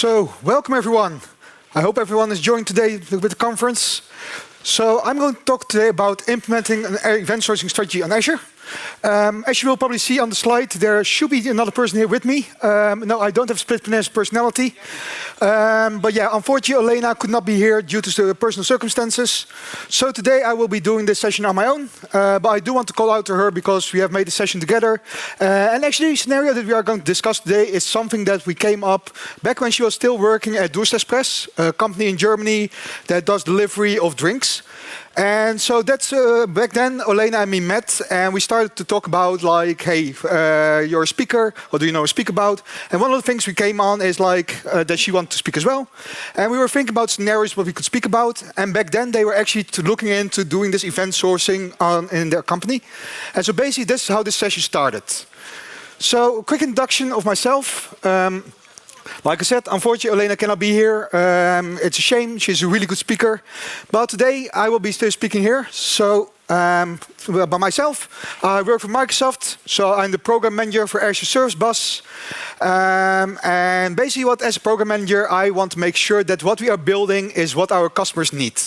So, welcome everyone. I hope everyone is enjoying today with the conference. So, I'm going to talk today about implementing an event sourcing strategy on Azure. As you will probably see on the slide, there should be another person here with me. No, I don't have split personality. But yeah, unfortunately, Elena could not be here due to personal circumstances. So today I will be doing this session on my own. But I do want to call out to her because we have made the session together. And actually, the scenario that we are going to discuss today is something that we came up back when she was still working at Warszawskich, a company in Germany that does delivery of drinks. And so that's back then, Elena and me met, and we started to talk about like, hey, you're a speaker. What do you know to speak about? And one of the things we came on is like that she wanted to speak as well. And we were thinking about scenarios what we could speak about. And back then, they were actually looking into doing this event sourcing in their company. And so basically, this is how this session started. So, a quick introduction of myself. Like I said, unfortunately, Elena cannot be here. It's a shame. She's a really good speaker. But today, I will be still speaking here. So, by myself, I work for Microsoft. So, I'm the program manager for Azure Service Bus. And basically, as a program manager, I want to make sure that what we are building is what our customers need.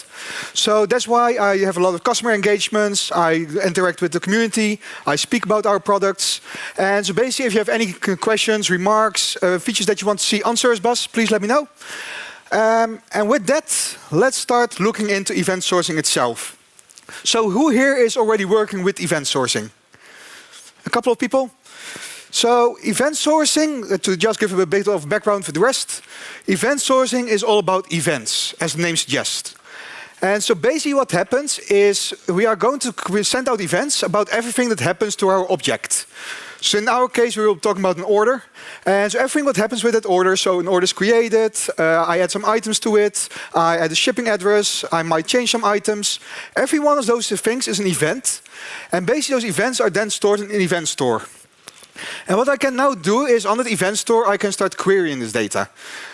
So, that's why I have a lot of customer engagements. I interact with the community. I speak about our products. And so, basically, if you have any questions, remarks, features that you want to see on Service Bus, please let me know. And with that, let's start looking into event sourcing itself. So who here is already working with event sourcing? A couple of people? So event sourcing, to just give a bit of background for the rest, event sourcing is all about events, as the name suggests. And so basically what happens is we are going to send out events about everything that happens to our object. So in our case, we will talk about an order. And so everything what happens with that order, so an order is created, I add some items to it, I add a shipping address, I might change some items. Every one of those things is an event. And basically those events are then stored in an event store. And what I can now do is on that event store, I can start querying this data.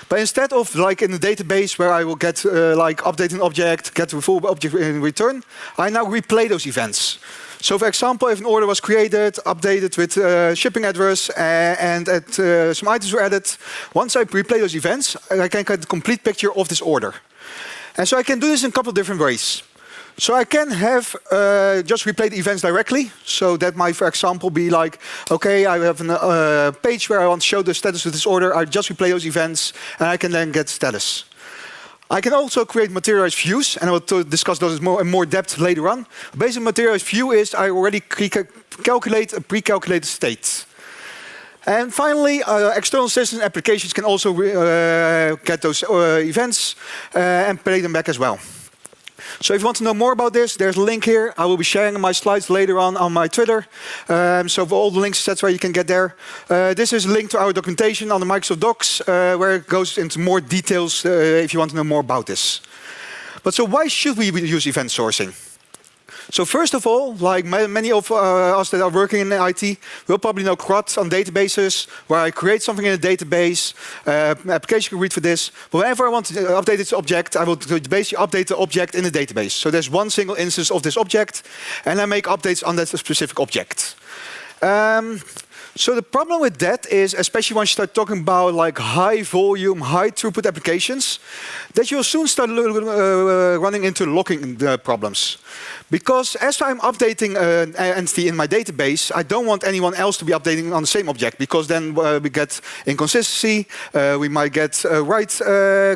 But instead of like in the database where I will get like update an object, get the full object in return, I now replay those events. So for example, if an order was created, updated with shipping address, and some items were added, once I replay those events, I can get the complete picture of this order. And so I can do this in a couple of different ways. So I can have just replay the events directly. So that might, for example, be like, okay, I have a page where I want to show the status of this order. I just replay those events, and I can then get status. I can also create materialized views, and I will discuss those in more depth later on. Basic materialized view is I already calculate a pre-calculated state. And finally, external systems applications can also get those events and play them back as well. So if you want to know more about this, there's a link here. I will be sharing my slides later on my Twitter. So for all the links, that's where you can get there. This is a link to our documentation on the Microsoft Docs, where it goes into more details if you want to know more about this. But so why should we use event sourcing? So first of all, like many of us that are working in IT, will probably know CRUD on databases, where I create something in a database, application can read for this. But whenever I want to update this object, I will basically update the object in the database. So there's one single instance of this object, and I make updates on that specific object. So the problem with that is, especially once you start talking about like high volume, high throughput applications, that you'll soon start running into locking problems. Because as I'm updating an entity in my database, I don't want anyone else to be updating on the same object, because then we get inconsistency, we might get write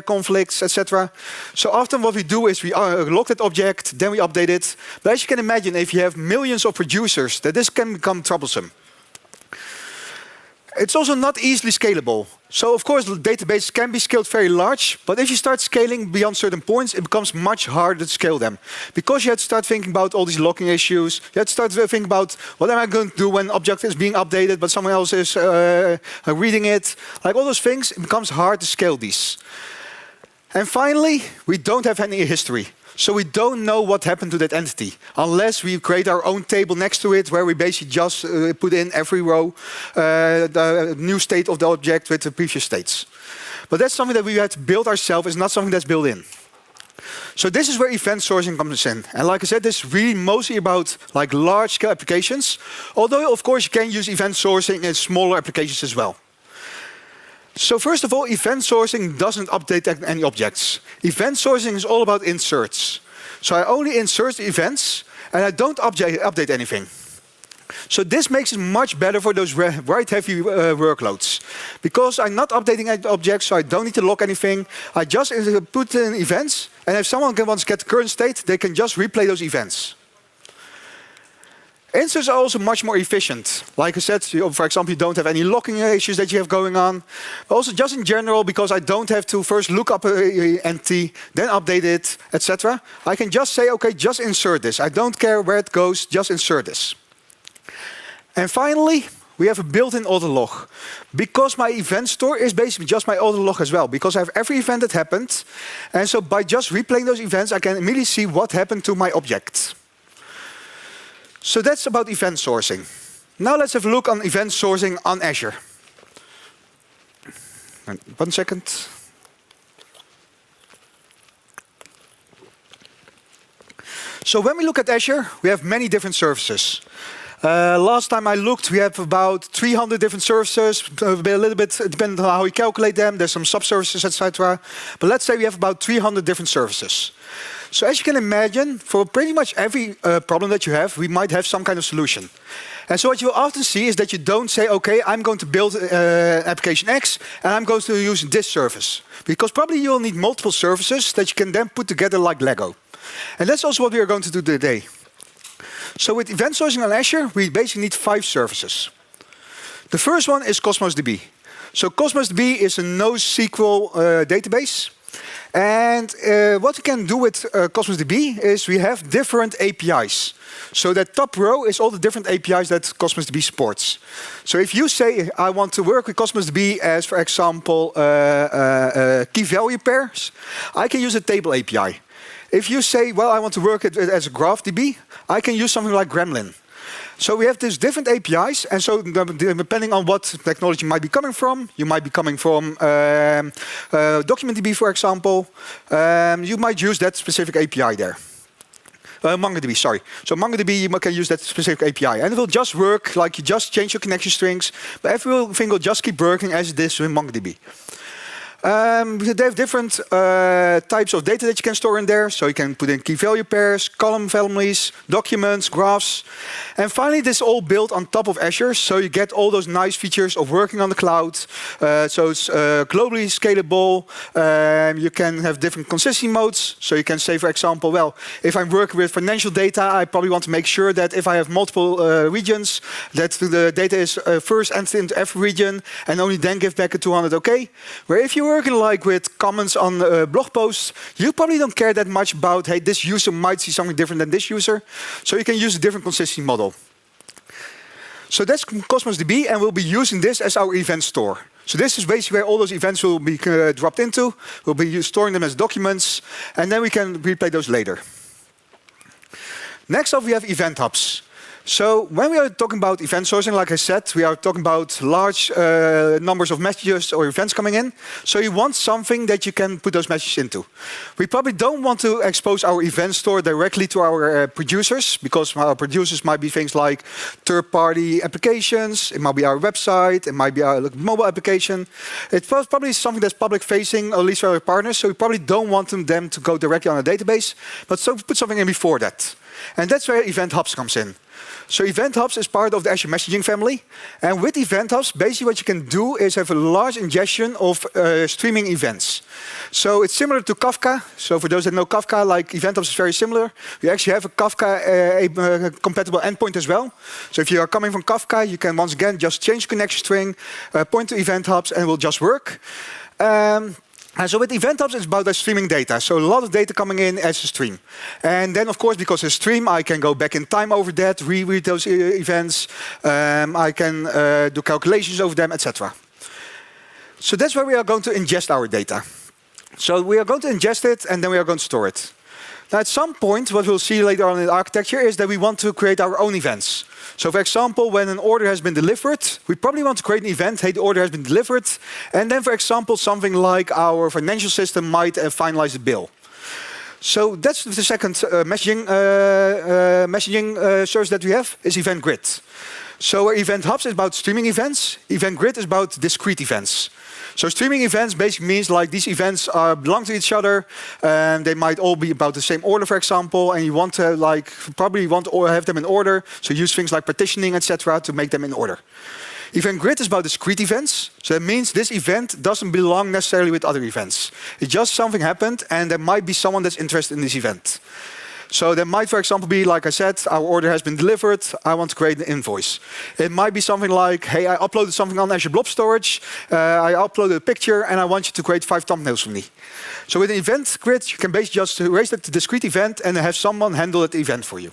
conflicts, etc. So often what we do is we lock that object, then we update it. But as you can imagine, if you have millions of producers, that this can become troublesome. It's also not easily scalable. So of course, the database can be scaled very large, but if you start scaling beyond certain points, it becomes much harder to scale them. Because you have to start thinking about all these locking issues, you have to start thinking about what am I going to do when an object is being updated, but someone else is reading it. Like all those things, it becomes hard to scale these. And finally, we don't have any history. So we don't know what happened to that entity unless we create our own table next to it where we basically just put in every row the new state of the object with the previous states. But that's something that we have to build ourselves. It's not something that's built in. So this is where event sourcing comes in. And like I said, this is really mostly about like large-scale applications. Although, of course, you can use event sourcing in smaller applications as well. So first of all, event sourcing doesn't update any objects. Event sourcing is all about inserts. So I only insert the events, and I don't update anything. So this makes it much better for those write-heavy workloads. Because I'm not updating any objects, so I don't need to log anything. I just put in events, and if someone wants to get the current state, they can just replay those events. Inserts are also much more efficient. Like I said, for example, you don't have any locking issues that you have going on. Also, just in general, because I don't have to first look up an entity, then update it, etc. I can just say, okay, just insert this. I don't care where it goes, just insert this. And finally, we have a built-in auto log. Because my event store is basically just my auto log as well. Because I have every event that happened. And so by just replaying those events, I can immediately see what happened to my object. So that's about event sourcing. Now let's have a look on event sourcing on Azure. 1 second. So when we look at Azure, we have many different services. Last time I looked, we have about 300 different services, a little bit depending on how you calculate them. There's some sub-services, etc. But let's say we have about 300 different services. So as you can imagine, for pretty much every problem that you have, we might have some kind of solution. And so what you will often see is that you don't say, okay, I'm going to build application X, and I'm going to use this service. Because probably you'll need multiple services that you can then put together like Lego. And that's also what we are going to do today. So with event sourcing on Azure, we basically need 5 services. The first one is Cosmos DB. So Cosmos DB is a NoSQL database. And what we can do with Cosmos DB is we have different APIs. So that top row is all the different APIs that Cosmos DB supports. So if you say, I want to work with Cosmos DB as, for example, key value pairs, I can use a table API. If you say, well, I want to work it as a graph DB, I can use something like Gremlin. So we have these different APIs, and so depending on what technology you might be coming from, you might be coming from Document DB, for example, you might use that specific API there. MongoDB, sorry. So MongoDB, you can use that specific API, and it will just work like you just change your connection strings, but everything will just keep working as it is with MongoDB. They have different types of data that you can store in there. So you can put in key value pairs, column families, documents, graphs. And finally, this is all built on top of Azure. So you get all those nice features of working on the cloud. So it's globally scalable. You can have different consistency modes. So you can say, for example, well, if I'm working with financial data, I probably want to make sure that if I have multiple regions, that the data is first entered into every region and only then give back a 200 OK. Where if you're working like with comments on blog posts, you probably don't care that much about, hey, this user might see something different than this user. So you can use a different consistency model. So that's Cosmos DB, and we'll be using this as our event store. So this is basically where all those events will be dropped into. We'll be storing them as documents, and then we can replay those later. Next up, we have event hubs. So when we are talking about event sourcing, like I said, we are talking about large numbers of messages or events coming in. So you want something that you can put those messages into. We probably don't want to expose our event store directly to our producers, because our producers might be things like third-party applications. It might be our website. It might be our mobile application. It's probably something that's public-facing, at least for our partners. So we probably don't want them to go directly on a database, but so put something in before that. And that's where Event Hubs comes in. So Event Hubs is part of the Azure messaging family. And with Event Hubs, basically what you can do is have a large ingestion of streaming events. So it's similar to Kafka. So for those that know Kafka, like Event Hubs is very similar. We actually have a Kafka compatible endpoint as well. So if you are coming from Kafka, you can once again just change connection string, point to Event Hubs, and it will just work. And so with Event Hubs, it's about the streaming data. So a lot of data coming in as a stream. And then, of course, because it's a stream, I can go back in time over that, reread those events. I can do calculations over them, etc. So that's where we are going to ingest our data. So we are going to ingest it, and then we are going to store it. Now, at some point, what we'll see later on in the architecture is that we want to create our own events. So, for example, when an order has been delivered, we probably want to create an event, hey, the order has been delivered. And then, for example, something like our financial system might finalize the bill. So that's the second messaging service that we have, is Event Grid. So our Event Hubs is about streaming events. Event Grid is about discrete events. So streaming events basically means like these events belong to each other, and they might all be about the same order, for example, and you want to probably want to have them in order, so use things like partitioning, etc., to make them in order. Event grid is about discrete events, so that means this event doesn't belong necessarily with other events. It's just something happened, and there might be someone that's interested in this event. So there might, for example, be, like I said, our order has been delivered, I want to create an invoice. It might be something like, hey, I uploaded something on Azure Blob Storage, I uploaded a picture, and I want you to create 5 thumbnails for me. So with an event grid, you can basically just raise that to discrete event and have someone handle that event for you.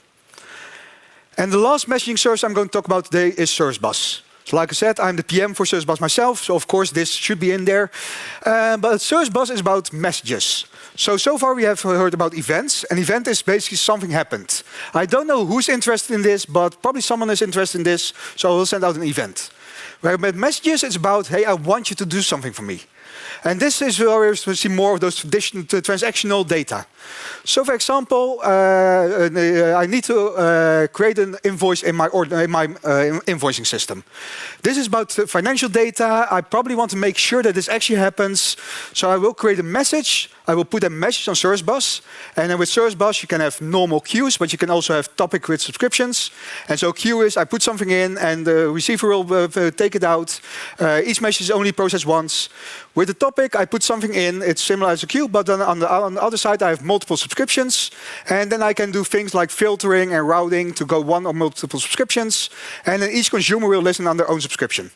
And the last messaging service I'm going to talk about today is Service Bus. So like I said, I'm the PM for Service Bus myself, so of course this should be in there. But Service Bus is about messages. So far we have heard about events. An event is basically something happened. I don't know who's interested in this, but probably someone is interested in this, so I will send out an event. Where with messages, it's about, hey, I want you to do something for me. And this is where we see more of those transactional data. So, for example, I need to create an invoice in my invoicing system. This is about financial data. I probably want to make sure that this actually happens. So I will create a message. I will put a message on Service Bus. And then with Service Bus, you can have normal queues, but you can also have topic with subscriptions. And so queue is, I put something in, and the receiver will take it out. Each message is only processed once. With the topic, I put something in. It's similar as a queue, but then on the other side, I have multiple subscriptions. And then I can do things like filtering and routing to go one or multiple subscriptions. And then each consumer will listen on their own subscription.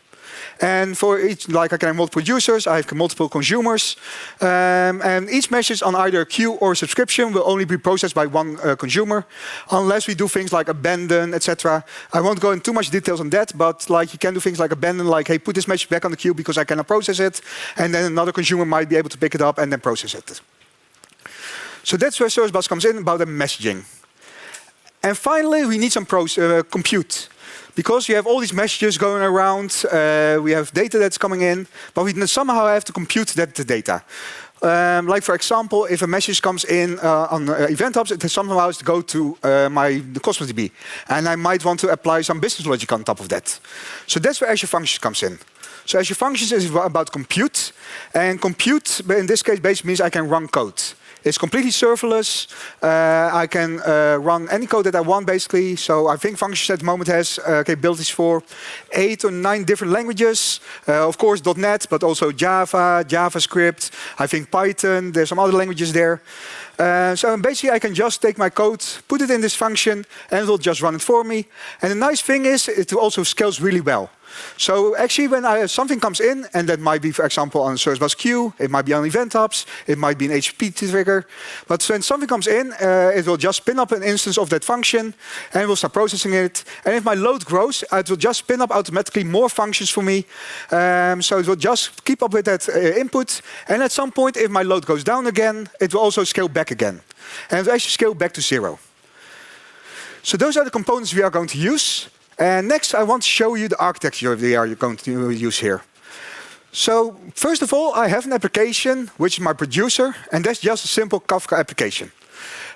And for each, like I can have multiple users, I have multiple consumers. And each message on either a queue or a subscription will only be processed by one consumer, unless we do things like abandon, etc. I won't go into too much details on that, but like you can do things like abandon, like, hey, put this message back on the queue because I cannot process it. And then another consumer might be able to pick it up and then process it. So that's where Service Bus comes in, about the messaging. And finally, we need some compute. Because you have all these messages going around, we have data that's coming in, but we somehow have to compute that data. Like for example, if a message comes in on Event Hubs, it somehow has to go to the Cosmos DB. And I might want to apply some business logic on top of that. So that's where Azure Functions comes in. So Azure Functions is about compute. And compute, in this case, basically means I can run code. It's completely serverless. I can run any code that I want, basically. So I think Functions at the moment has capabilities for 8 or 9 different languages. Of course, .NET, but also Java, JavaScript. I think Python. There's some other languages there. So basically, I can just take my code, put it in this function, and it will just run it for me. And the nice thing is, it also scales really well. So actually, when something comes in, and that might be, for example, on a Service Bus queue, it might be on Event Hubs, it might be an HTTP trigger. But when something comes in, it will just spin up an instance of that function, and it will start processing it. And if my load grows, it will just spin up automatically more functions for me. So it will just keep up with that input. And at some point, if my load goes down again, it will also scale back again. And it will actually scale back to 0. So those are the components we are going to use. And next, I want to show you the architecture we are going to use here. So first of all, I have an application, which is my producer, and that's just a simple Kafka application.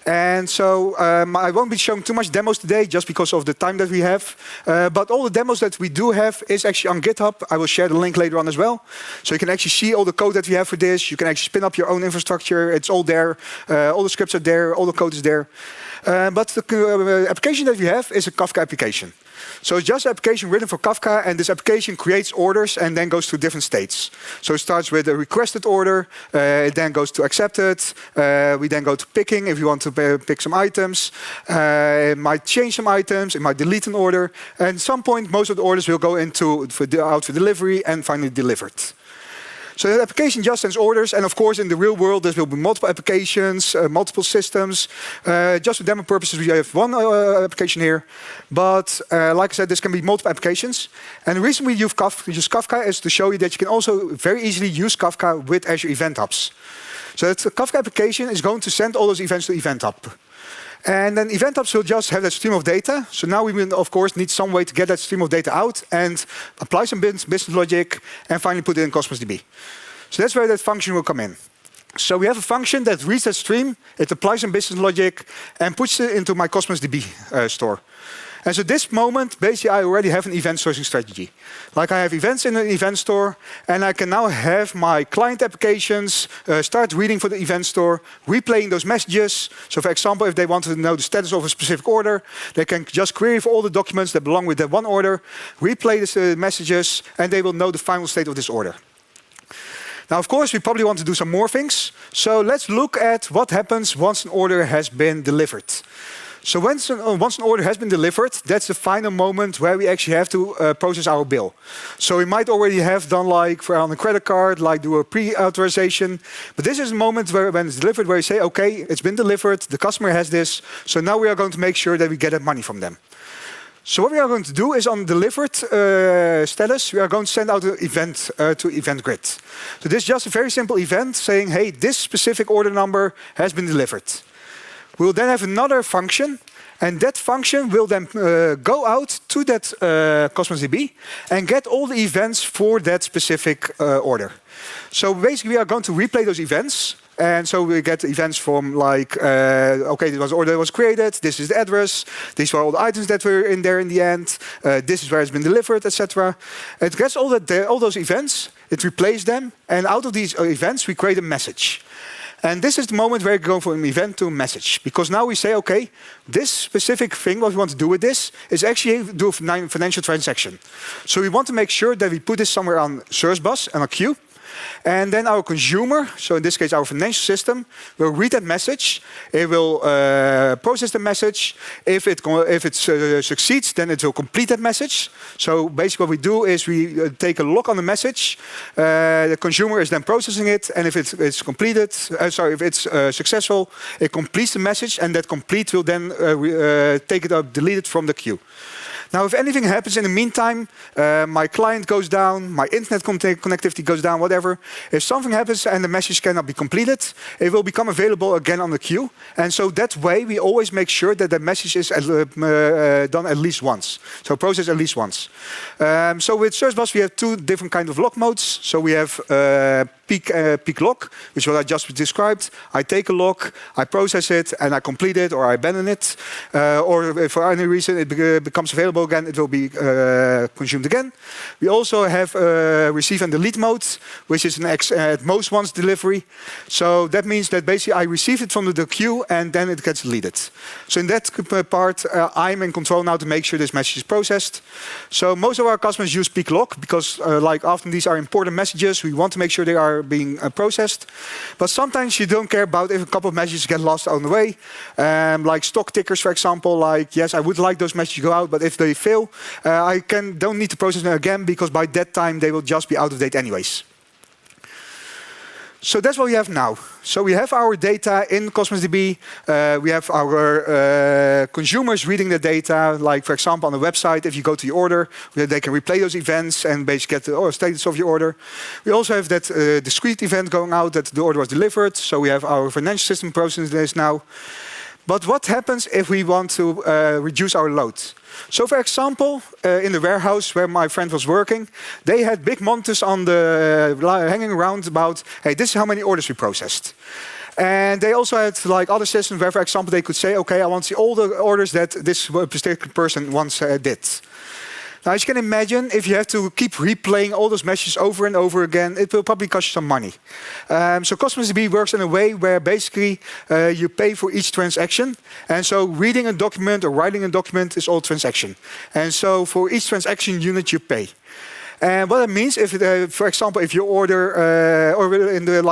And so I won't be showing too much demos today, just because of the time that we have. But all the demos that we do have is actually on GitHub. I will share the link later on as well. So you can actually see all the code that we have for this. You can actually spin up your own infrastructure. It's all there. All the scripts are there. All the code is there. But the application that we have is a Kafka application. So it's just an application written for Kafka, and this application creates orders and then goes through different states. So it starts with a requested order, it then goes to accepted, we then go to picking if you want to pick some items. It might change some items, it might delete an order, and at some point most of the orders will go out for delivery and finally delivered. So the application just sends orders, and of course in the real world there will be multiple applications, multiple systems. Just for demo purposes we have one application here, but like I said, this can be multiple applications. And the reason we use Kafka is to show you that you can also very easily use Kafka with Azure Event Hubs. So the Kafka application is going to send all those events to Event Hub. And then Event Hubs will just have that stream of data. So now we will, of course, need some way to get that stream of data out and apply some business logic and finally put it in Cosmos DB. So that's where that function will come in. So we have a function that reads that stream, it applies some business logic and puts it into my Cosmos DB store. And so this moment, basically, I already have an event sourcing strategy. Like I have events in an event store, and I can now have my client applications start reading for the event store, replaying those messages. So for example, if they want to know the status of a specific order, they can just query for all the documents that belong with that one order, replay the messages, and they will know the final state of this order. Now, of course, we probably want to do some more things. So let's look at what happens once an order has been delivered. So once an order has been delivered, that's the final moment where we actually have to process our bill. So we might already have done, like for on a credit card, like do a pre-authorization. But this is a moment where, when it's delivered, where you say, okay, it's been delivered, the customer has this. So now we are going to make sure that we get that money from them. So what we are going to do is on delivered status, we are going to send out an event to event grid. So this is just a very simple event saying, hey, this specific order number has been delivered. We'll then have another function, and that function will then go out to that Cosmos DB and get all the events for that specific order. So basically, we are going to replay those events. And so we get events from like, okay, this was the order that was created, this is the address, these were all the items that were in there in the end, this is where it's been delivered, etc. It gets all those events, it replays them, and out of these events, we create a message. And this is the moment where we go from an event to a message. Because now we say, okay, this specific thing, what we want to do with this, is actually do a financial transaction. So we want to make sure that we put this somewhere on Source Bus and a queue. And then our consumer, so in this case our financial system, will read that message. It will process the message. If it succeeds, then it will complete that message. So basically what we do is we take a lock on the message. The consumer is then processing it. And if it's completed, if it's successful, it completes the message. And that complete will then take it up, delete it from the queue. Now, if anything happens in the meantime, my client goes down, my internet connectivity goes down, whatever. If something happens and the message cannot be completed, it will become available again on the queue. And so that way, we always make sure that the message is done at least once. So processed at least once. So with Source Bus, we have two different kinds of lock modes. So we have peak lock, which is what I just described. I take a lock, I process it, and I complete it, or I abandon it. Or if for any reason it becomes available again, it will be consumed again. We also have receive and delete mode, which is an at most once delivery. So that means that basically I receive it from the queue and then it gets deleted. So in that part, I'm in control now to make sure this message is processed. So most of our customers use peak lock because like often these are important messages. We want to make sure they are being processed. But sometimes you don't care about if a couple of messages get lost on the way. Like stock tickers, for example, like, yes, I would like those messages to go out, but if they fail, I don't need to process them again because by that time they will just be out of date anyways. So that's what we have now. So we have our data in Cosmos DB. We have our consumers reading the data. Like, for example, on the website, if you go to your order, they can replay those events and basically get the status of your order. We also have that discrete event going out that the order was delivered. So we have our financial system processing this now. But what happens if we want to reduce our load? So, for example, in the warehouse where my friend was working, they had big monitors on the hanging around about, hey, this is how many orders we processed. And they also had like other systems where, for example, they could say, okay, I want to see all the orders that this particular person once did. Now, as you can imagine, if you have to keep replaying all those messages over and over again, it will probably cost you some money. So Cosmos DB works in a way where basically you pay for each transaction. And so reading a document or writing a document is all transaction. And so for each transaction unit, you pay. And what it means, if for example, if you order,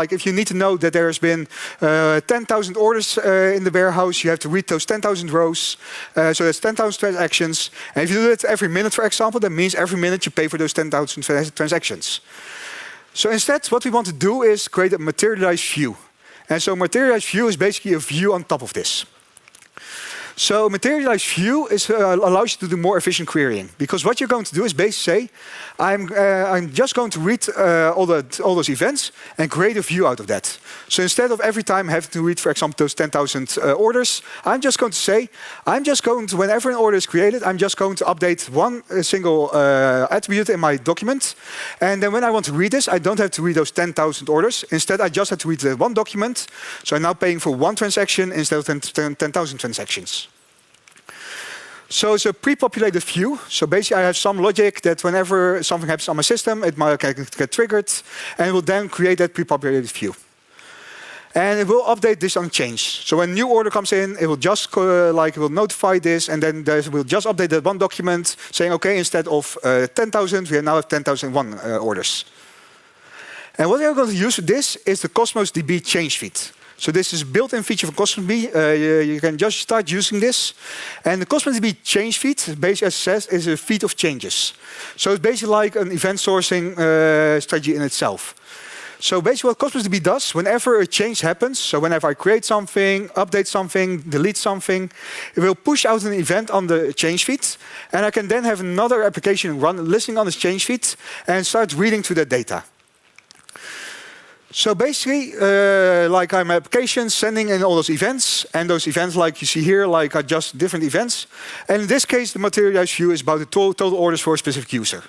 if you need to know that there's been 10,000 orders in the warehouse, you have to read those 10,000 rows. So that's 10,000 transactions. And if you do it every minute, for example, that means every minute you pay for those 10,000 transactions. So instead, what we want to do is create a materialized view. And so materialized view is basically a view on top of this. So materialized view allows you to do more efficient querying. Because what you're going to do is basically say, I'm just going to read all those events and create a view out of that. So instead of every time having to read, for example, those 10,000 orders, I'm just going to say, whenever an order is created, I'm just going to update one single attribute in my document. And then when I want to read this, I don't have to read those 10,000 orders. Instead, I just have to read the one document. So I'm now paying for one transaction instead of 10,000 transactions. So it's a pre-populated view. So basically I have some logic that whenever something happens on my system, it might get triggered, and it will then create that pre-populated view. And it will update this on change. So when a new order comes in, it will just it will notify this, and then we'll just update that one document saying, okay, instead of 10,000, we now have 10,001 orders. And what we are going to use for this is the Cosmos DB change feed. So this is a built-in feature for Cosmos DB. You can just start using this. And the Cosmos DB change feed, basically as it says, is a feed of changes. So it's basically like an event sourcing strategy in itself. So basically what Cosmos DB does, whenever a change happens, so whenever I create something, update something, delete something, it will push out an event on the change feed. And I can then have another application run, listening on this change feed, and start reading through that data. So basically, like I'm application sending in all those events, and those events, like you see here, like are just different events. And in this case, the materialized view is about the total orders for a specific user.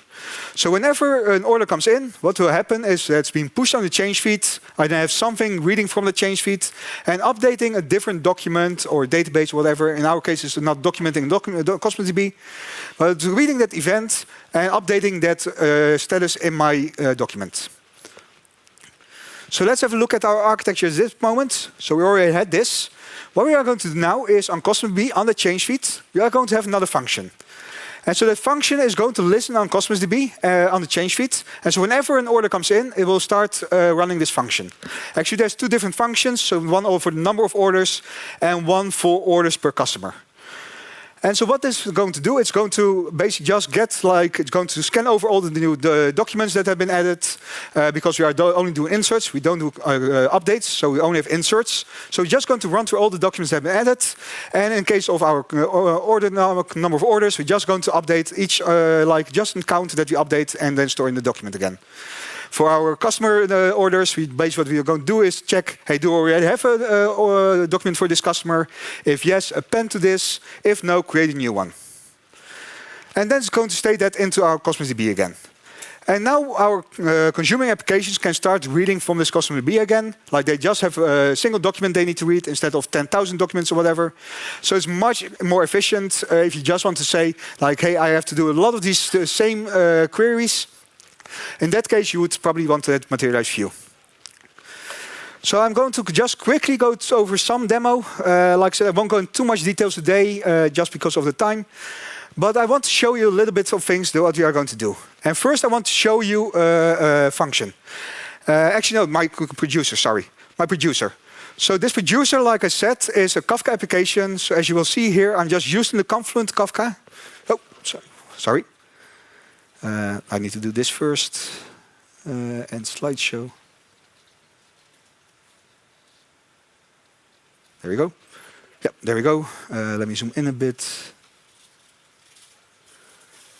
So whenever an order comes in, what will happen is that it's being pushed on the change feed. I then have something reading from the change feed and updating a different document or database, whatever. In our case, it's not documenting Cosmos DB, but it's reading that event and updating that status in my document. So let's have a look at our architecture at this moment. So we already had this. What we are going to do now is on Cosmos DB, on the change feed, we are going to have another function. And so that function is going to listen on Cosmos DB on the change feed. And so whenever an order comes in, it will start running this function. Actually, there's two different functions. So one for the number of orders and one for orders per customer. And so what this is going to do, it's going to basically just get it's going to scan over all the new documents that have been added, because we are only doing inserts, we don't do updates, so we only have inserts. So we're just going to run through all the documents that have been added. And in case of our number of orders, we're just going to update each, just a count that we update and then store in the document again. For our customer orders, basically what we are going to do is check, hey, do we already have a document for this customer? If yes, append to this. If no, create a new one. And then it's going to state that into our Cosmos DB again. And now our consuming applications can start reading from this Cosmos DB again. Like they just have a single document they need to read instead of 10,000 documents or whatever. So it's much more efficient if you just want to say, like, hey, I have to do a lot of these same queries. In that case, you would probably want that materialized view. So I'm going to just quickly go over some demo. Like I said, I won't go into too much details today, just because of the time. But I want to show you a little bit of things that we are going to do. And first, I want to show you a function. Actually, no, my producer, sorry. My producer. So this producer, like I said, is a Kafka application. So as you will see here, I'm just using the Confluent Kafka. Oh, sorry. I need to do this first, and slideshow. There we go. Yeah, there we go. Let me zoom in a bit.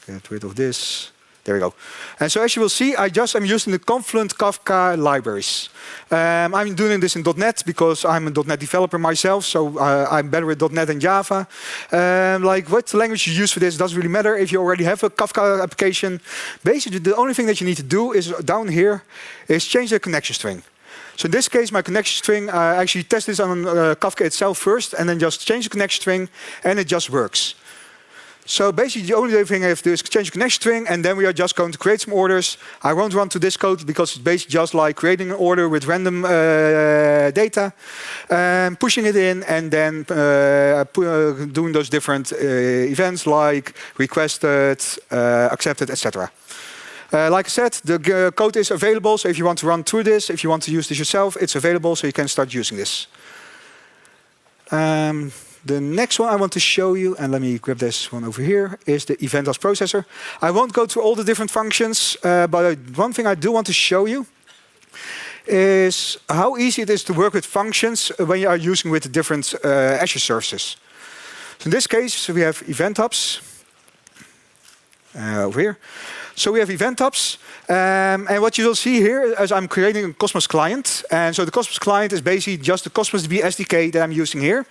Get rid of this. There we go. And so as you will see, I'm using the Confluent Kafka libraries. I'm doing this in .NET because I'm a .NET developer myself, so I'm better with .NET and Java. Like what language you use for this doesn't really matter. If you already have a Kafka application, basically the only thing that you need to do is down here is change the connection string. So in this case, my connection string, I actually test this on Kafka itself first, and then just change the connection string, and it just works. So basically, the only thing I have to do is change the connection string, and then we are just going to create some orders. I won't run through this code because it's basically just like creating an order with random data, pushing it in, and then doing those different events like requested, accepted, etc. Like I said, the code is available, so if you want to run through this, if you want to use this yourself, it's available, so you can start using this. The next one I want to show you, and let me grab this one over here, is the event loss processor. I won't go through all the different functions, but one thing I do want to show you is how easy it is to work with functions when you are using with the different Azure services. So in this case, we have event hubs over here. So we have event hubs, and what you will see here is I'm creating a Cosmos client. And so the Cosmos client is basically just the Cosmos DB SDK that I'm using here.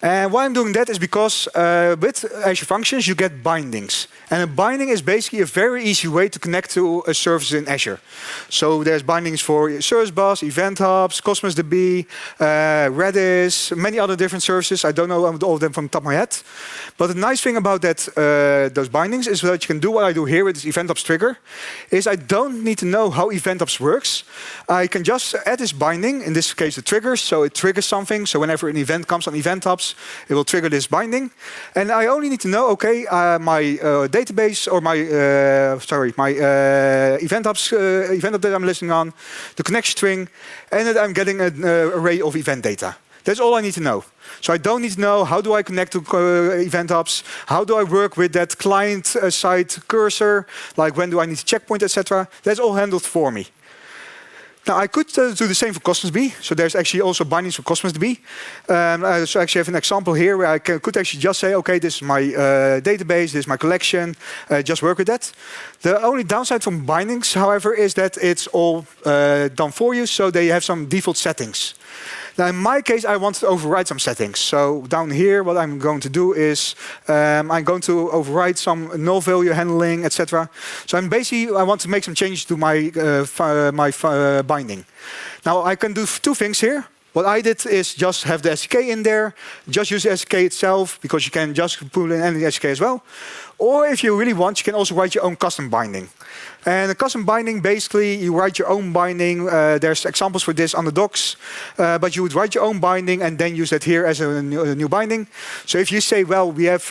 And why I'm doing that is because with Azure Functions, you get bindings. And a binding is basically a very easy way to connect to a service in Azure. So there's bindings for Service Bus, Event Hubs, Cosmos DB, Redis, many other different services. I don't know all of them from the top of my head. But the nice thing about that, those bindings is that you can do what I do here with this Event Hubs trigger, is I don't need to know how Event Hubs works. I can just add this binding, in this case the triggers, so it triggers something. So whenever an event comes on Event Hubs, it will trigger this binding. And I only need to know, okay, my database or my Event Hubs event hub that I'm listening on, the connection string, and that I'm getting an array of event data. That's all I need to know. So I don't need to know how do I connect to Event Hubs, how do I work with that client-side cursor, like when do I need to checkpoint, etc. That's all handled for me. Now, I could do the same for Cosmos DB. So there's actually also bindings for Cosmos DB. So I actually have an example here where I could actually just say, okay, this is my database, this is my collection, just work with that. The only downside from bindings, however, is that it's all done for you, so they have some default settings. Now, in my case, I want to override some settings. So down here, what I'm going to do is I'm going to override some null value handling, etc. So I want to make some changes to my binding. Now, I can do two things here. What I did is just have the SDK in there, just use the SDK itself, because you can just pull in any SDK as well. Or if you really want, you can also write your own custom binding. And a custom binding, basically, you write your own binding. There's examples for this on the docs. But you would write your own binding and then use that here as a new binding. So if you say, well, we have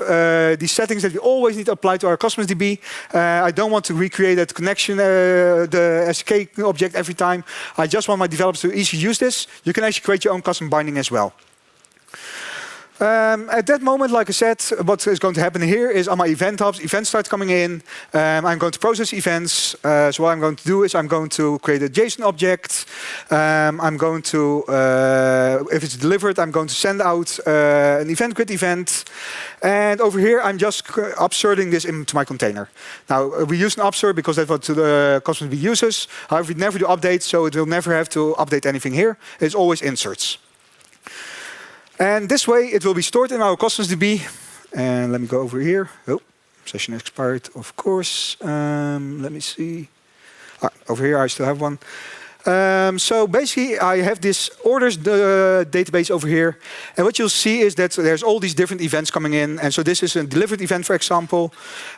these settings that we always need to apply to our Cosmos DB. I don't want to recreate that connection, the SDK object every time. I just want my developers to easily use this. You can actually create your own custom binding as well. At that moment, like I said, what is going to happen here is on my event hubs, events start coming in. I'm going to process events. So what I'm going to do is I'm going to create a JSON object. I'm going to, if it's delivered, I'm going to send out an event grid event. And over here, I'm just upserting this into my container. Now, we use an upsert because that's what the Cosmos DB uses. However, we never do updates, so it will never have to update anything here. It's always inserts. And this way, it will be stored in our Cosmos DB. And let me go over here. Oh, session expired, of course. Let me see. Over here, I still have one. So basically, I have this orders database over here. And what you'll see is that there's all these different events coming in. And so this is a delivered event, for example.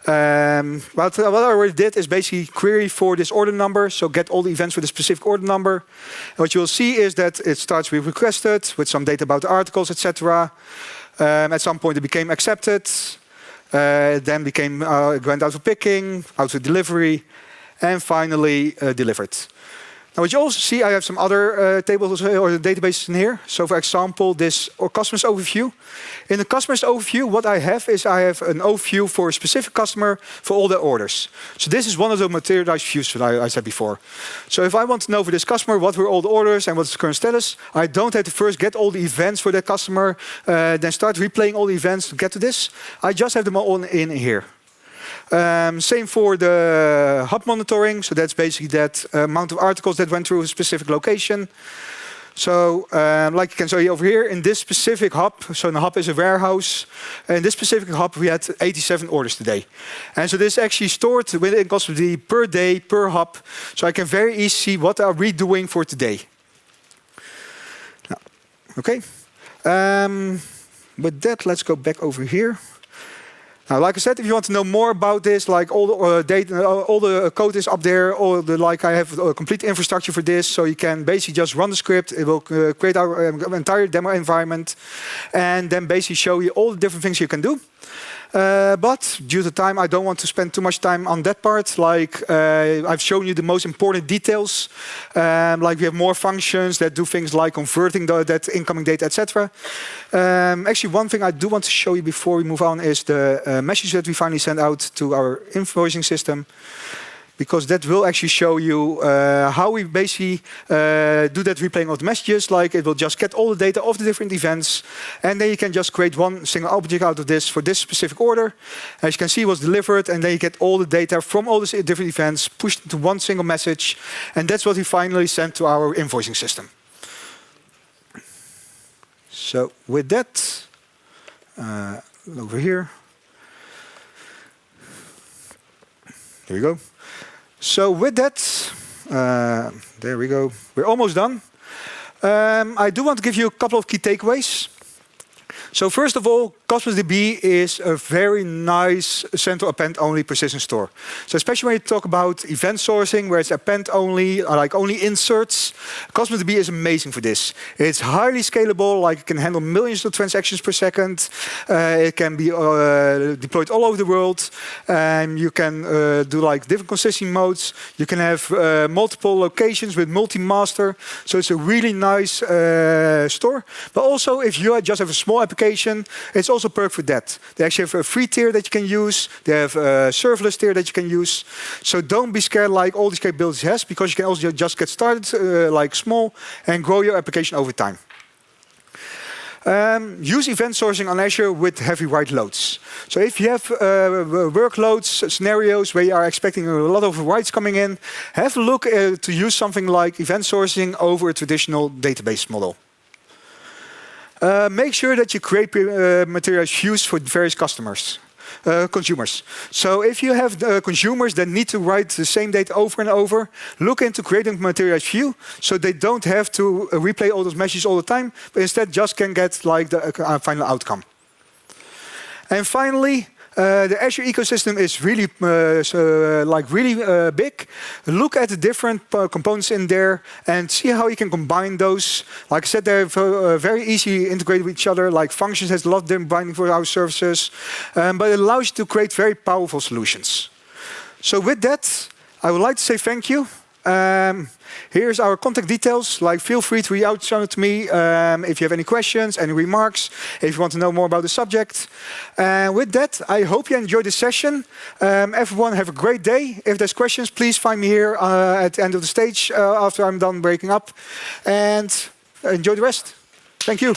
What I already did is basically query for this order number. So get all the events with a specific order number. And what you'll see is that it starts with requested, with some data about the articles, etc. At some point, it became accepted. Then went out for picking, out for delivery, and finally delivered. Now, what you also see, I have some other tables or databases in here. So, for example, this Cosmos overview. In the Cosmos overview, what I have is I have an overview for a specific customer for all their orders. So this is one of the materialized views that I said before. So if I want to know for this customer what were all the orders and what's the current status, I don't have to first get all the events for that customer, then start replaying all the events to get to this. I just have them all in here. Same for the hub monitoring. So that's basically that amount of articles that went through a specific location. So like you can see over here in this specific hub, so the hub is a warehouse. In this specific hub, we had 87 orders today. And so this is actually stored within Cosmos DB per day, per hub. So I can very easily see what are we doing for today. Now, okay. With that, let's go back over here. Now, like I said, if you want to know more about this, like all the data, all the code is up there. I have a complete infrastructure for this, so you can basically just run the script. It will create our entire demo environment, and then basically show you all the different things you can do. But due to time, I don't want to spend too much time on that part. Like I've shown you the most important details. Like we have more functions that do things like converting that incoming data, etc. Actually, one thing I do want to show you before we move on is the message that we finally sent out to our invoicing system. Because that will actually show you how we basically do that replaying of the messages. Like it will just get all the data of the different events. And then you can just create one single object out of this for this specific order. As you can see, it was delivered. And then you get all the data from all the different events pushed into one single message. And that's what we finally sent to our invoicing system. So with that, over here. Here we go. So with that, there we go. We're almost done. I do want to give you a couple of key takeaways. So first of all, Cosmos DB is a very nice central append-only persistent store. So especially when you talk about event sourcing, where it's append-only, like only inserts, Cosmos DB is amazing for this. It's highly scalable, like it can handle millions of transactions per second. It can be deployed all over the world. You can do like different consisting modes. You can have multiple locations with multi-master. So it's a really nice store. But also, if you just have a small application, it's also perfect for that. They actually have a free tier that you can use. They have a serverless tier that you can use. So don't be scared like all these capabilities has, because you can also just get started like small and grow your application over time. Use event sourcing on Azure with heavy write loads. So if you have workloads, scenarios where you are expecting a lot of writes coming in, have a look to use something like event sourcing over a traditional database model. Make sure that you create materialized views for various consumers. So if you have consumers that need to write the same data over and over, look into creating materialized view so they don't have to replay all those messages all the time, but instead just can get like the final outcome. And finally, the Azure ecosystem is really big. Look at the different components in there and see how you can combine those. Like I said, they're very easy integrated with each other. Like functions has a lot of different binding for our services, but it allows you to create very powerful solutions. So with that, I would like to say thank you. Here's our contact details. Like, feel free to reach out to me if you have any questions, any remarks, if you want to know more about the subject. With that, I hope you enjoyed this session. Everyone have a great day. If there's questions, please find me here at the end of the stage after I'm done breaking up. And enjoy the rest. Thank you.